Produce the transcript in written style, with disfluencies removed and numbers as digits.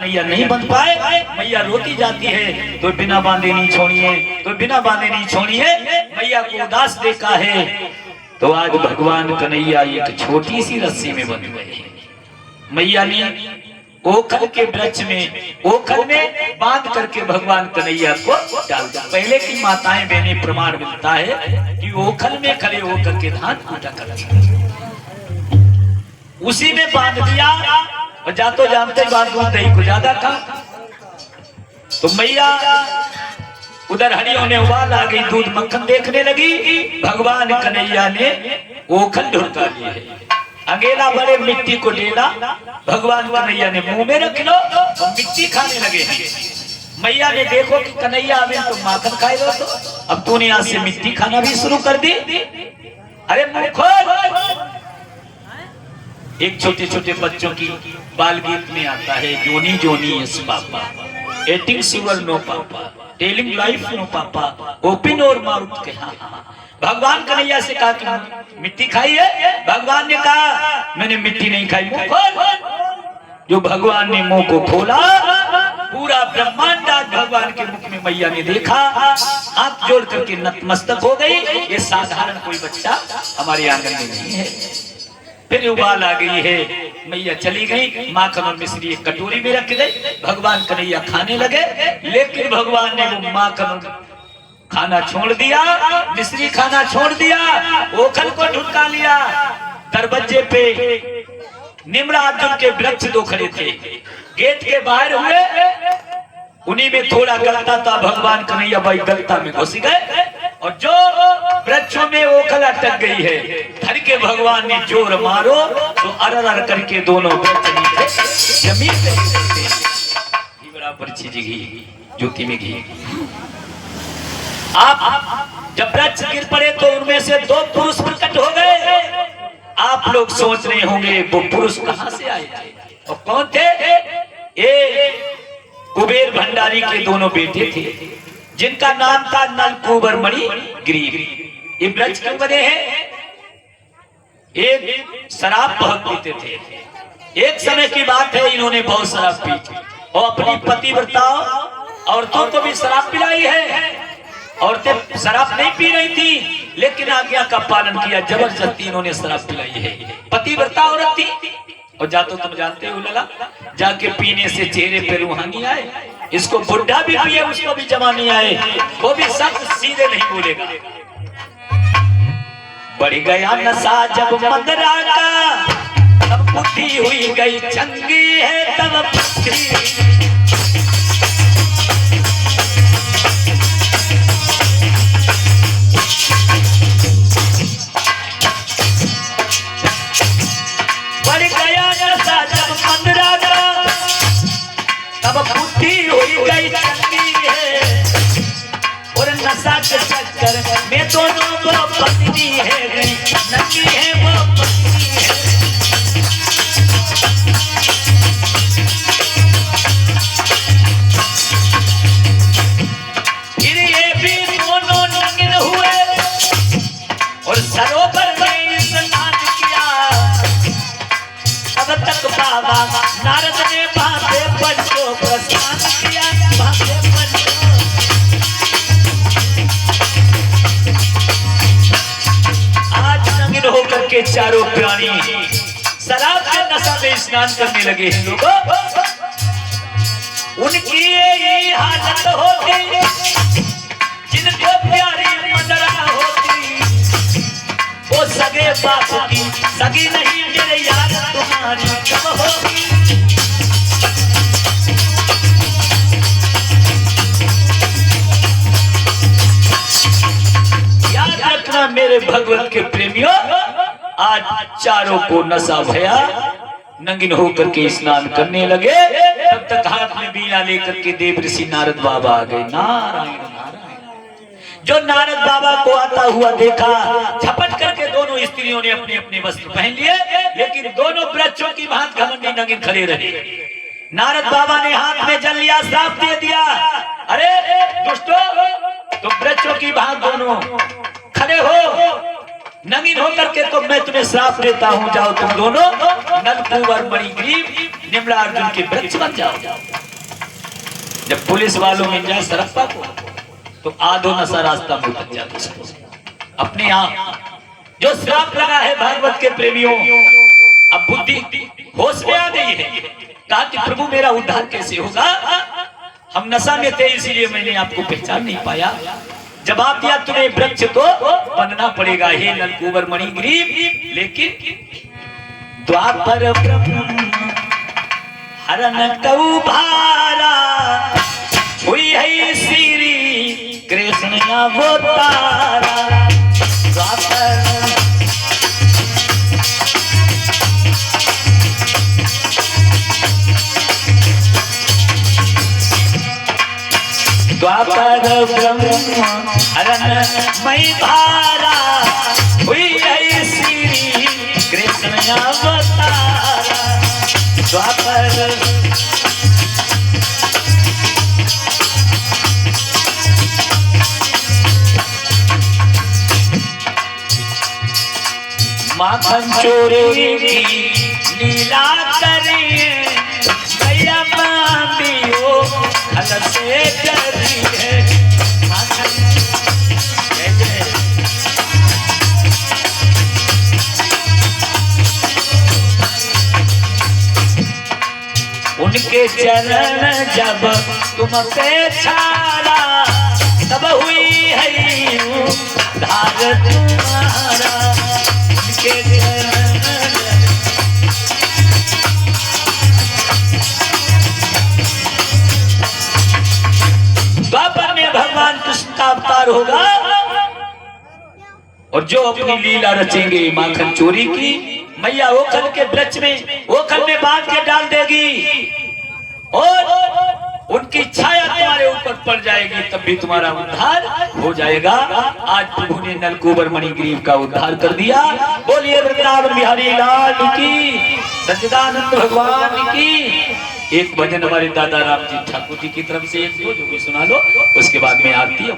कन्हैया नहीं बन पाए, मैया रोती जाती है तो बिना बांधे नहीं छोड़िए, तो बिना बांधे नहीं छोड़िए, मैया को उदास देखा है। तो आज भगवान कन्हैया एक छोटी सी रस्सी में बंध गए। मैया ने ओखल के वृक्ष में, ओखल में बांध करके भगवान कन्हैया को डाल दिया। पहले की माताएं बहनें प्रमाण मिलता है कि ओखल में खड़े होकर के धान कूटा करती, उसी में बांध दिया। और जातो जानते बात दही को ज्यादा था, तो मैया उधर हड़ियों ने उबाल आ गई, दूध मक्खन देखने लगी। भगवान कन्हैया ने ओखल ढूंढा लिए है, अंगेला बड़े मिट्टी को डेला, भगवान कन्हैया ने मुंह में रख लो तो मिट्टी खाने लगे हैं। मैया ने देखो कि कन्हैया अभी तो माखन खाए दो, तो अब तूने यहाँ से मिट्टी खाना भी शुरू कर दी। अरे मुंह खोल। एक छोटे छोटे बच्चों की बाल गीत में आता है, Johny Johny yes papa, eating sugar no papa, telling lies no papa, open your mouth के हाँ। भगवान कन्हैया से कहा कि मिट्टी खाई है? भगवान ने कहा मैंने मिट्टी नहीं खाई। जो भगवान ने मुंह को खोला, पूरा ब्रह्मांड आज भगवान के मुख में मैया ने देखा, हाथ जोड़ करके नतमस्तक हो गई। ये साधारण कोई बच्चा हमारे आंगन में नहीं है। फिर उबाल आ गई है, मैया चली गई, माखन और मिश्री एक कटोरी में रख गई। भगवान कन्हैया खाने लगे, लेकिन भगवान ने वो माखन खाना छोड़ दिया, मिश्री खाना छोड़ दिया, ओखल को ढुंढा लिया। दरवाजे पे निम्रार्जुन के वृक्ष दो खड़े थे, गेट के बाहर हुए, उन्हीं में थोड़ा गलता था। भगवान कन्हैया भाई गलता में घुस गए और जो वृक्षों में ओखल अटक गई है, धर के भगवान ने जोर मारो तो अरर करके दोनों वृक्ष जमीन पे गिरे। बराबर चीज घी ज्योति में घी। आप जब वृक्ष गिर पड़े तो उनमें से दो पुरुष प्रकट हो गए। आप लोग सोच रहे होंगे वो पुरुष कहां से आए और कौन थे? ये कुबेर भंडारी के दोनों बेटे थे, जिनका नाम था नलकूबर मणि ग्रीव। ये वृक्ष क्यों बने हैं? एक शराब बहुत पीते थे। एक समय की बात है, इन्होंने बहुत शराब पी और अपनी पतिव्रता औरतों को भी शराब पिलाई है। औरतें शराब नहीं पी रही थी, लेकिन आज्ञा का पालन किया, जबरदस्ती इन्होंने शराब पिलाई है। पतिव्रता औरत थी और जातो तुम जानते हो लला, जाके पीने से चेहरे पे रूहानी आए। इसको बुढ़ा भी पिए उसको भी जवानी आए, वो भी सब सीधे नहीं बोलेगा। बढ़ गया नशा जब मदरा का, तब बुद्धि हुई गई चंगी है, तब बुद्धि चक्कर में दोनों वो पत्नी है गई, नंगी है वो पत्नी है। फिर ये भी दोनों नंगिन हुए और सरोवर में स्नान किया। तब तक बाबा नारद ने बाबे पर को प्रस्थान किया। बाबे पर होकर के चारों प्राणी शराब के नशा में स्नान करने लगे हैं। लोगों, उनकी ये हालत होती जिनको प्यारी मदरा होती, वो सगे बाप की सगी नहीं मेरे यार तुम्हारी कब होगी। याद रखना मेरे भगवत के प्रेमियों, आज चारों को नशा भया, नंगिन होकर के स्नान करने लगे। तब तक हाथ में बीड़ा लेकर के देव ऋषि नारद बाबा आ गए। नारायण नारायण। जो नारद बाबा को आता हुआ देखा, झपट करके दोनों स्त्रियों ने अपने अपने वस्त्र पहन लिए, लेकिन दोनों वृक्षों की भांति घमंडी नंगिन खड़े रहे। नारद बाबा ने हाथ में जल लिया, श्राप दे दिया, अरे दुष्टों, तुम वृक्षों की भांति दोनों खड़े हो, नंगिन होकर के तो मैं तुम्हें श्राप देता हूं, जाओ तुम दोनों नलकूबर मणि ग्रीव निम्रार्जुन के वृक्ष बन जाओ। जब पुलिस वालों मिल जाए सरप्पा को तो आधो नशा रास्ता में उतर जाता। अपने आप जो श्राप लगा है भागवत के प्रेमियों, अब बुद्धि होश में आ गई है। कहा कि प्रभु मेरा उद्धार कैसे होगा, हम नशा में थे इसीलिए मैंने आपको पहचान नहीं पाया। जवाब दिया तुम्हें वृक्ष तो बनना पड़ेगा हे नलकूबर मणिग्रीव, लेकिन द्वापर ब्रह्म हरण कऊ भारा हुई है श्री कृष्ण अवतारा। द्वापर ब्रह्म हरण मई भारा हुई है श्री कृष्ण अवतारा। द्वापर माखन चोरी की लीला करिए भैया मामियो हल से करिए। माखन उनके चरण जब तुम पे छाड़ा तब हुई है धार तुम्हारा। द्वापर में भगवान कृष्ण का अवतार होगा और जो अपनी लीला रचेंगे माखन चोरी की, मैया ओखल के वृक्ष में ओखल में बांध के डाल देगी और उनकी छाया तुम्हारे ऊपर पड़ जाएगी, तब भी तुम्हारा उद्धार हो जाएगा। आज प्रभु ने नलकूबर मणिग्रीव का उद्धार कर दिया। बोलिए वृंदावन बिहारी लाल की, सच्चिदानंद भगवान की। एक भजन हमारे दादा राम जी ठाकुर जी की तरफ से एक दो जो भी सुना लो, उसके बाद में आरती है।